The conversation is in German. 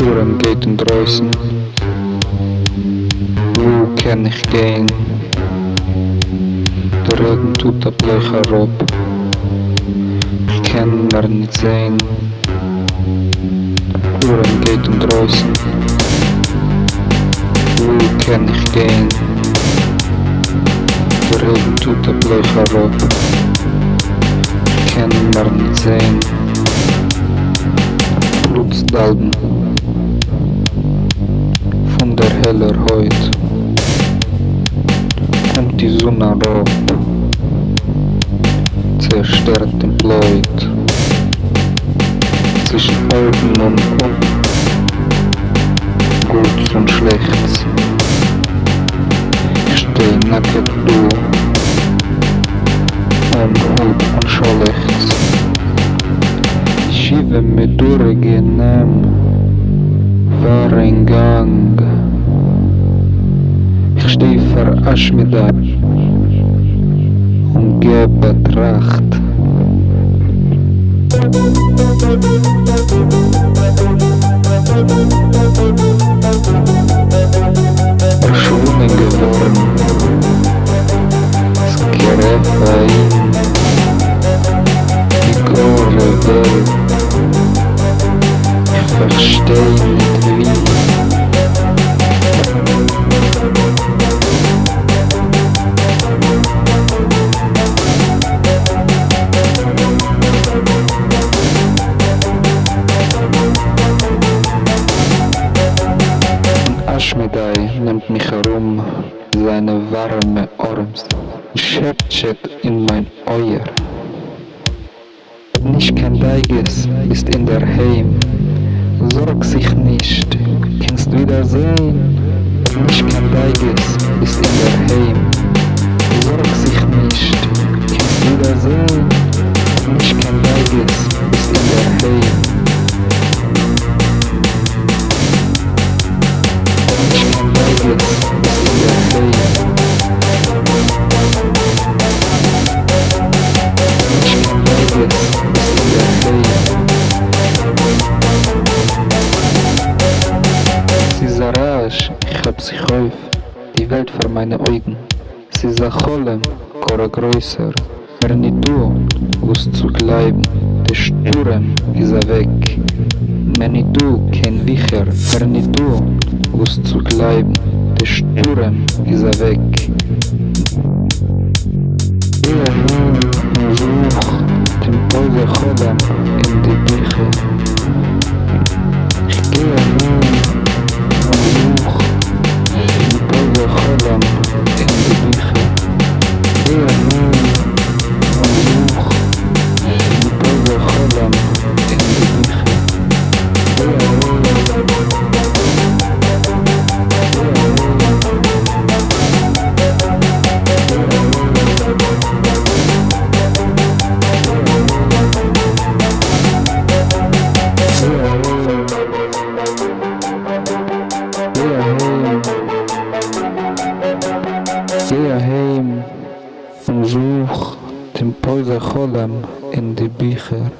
Uren geht in draußen. Wo kann ich gehen? Der Regen tut der Blech herab. Ich kann gar nicht sehen. Uren geht in draußen. Wo kann ich gehen? Der Regen tut der Blech herab. Ich kann gar nicht sehen. Blutsdalben von der heller Haut kommt die Sonne rauf, zerstört den Blut zwischen oben und unten, Gutes und Schlechtes. Ich steh nackig du, Hut und Schalechts. Schiebe mit durchgenehm war ein Gang. Ich steh verarscht mit ab und gebe Tracht. Verschwunden geworden, das Gerät war ihm, die große Welt. Ich versteh nicht wie. Aschmedai nimmt mich herum, seine warme Arms schätzt in mein Euer. Nicht kein Deiges ist in der Heim, sorg sich nicht, kannst wiedersehen. Nicht kein Deiges ist in der Heim, sorg sich nicht, kannst wiedersehen. Nicht kein Deiges ist in der Heim. Sie sah rasch, ich hab sich auf, die Welt vor meine Augen. Sie sah Cholem, Kora größer, nicht du, wo's zu bleiben, der Sturm ist weg. Nicht du, kein Wicher, nicht du, wo's zu bleiben, der Sturm ist weg. Such den Pause Cholem in die Bücher. Ich gehe nun und such den Pause Cholem in die Bücher. Ich gehe nun und such den Pause Cholem in die Bücher. Gehe heim und such den Pause Cholem in die Bücher.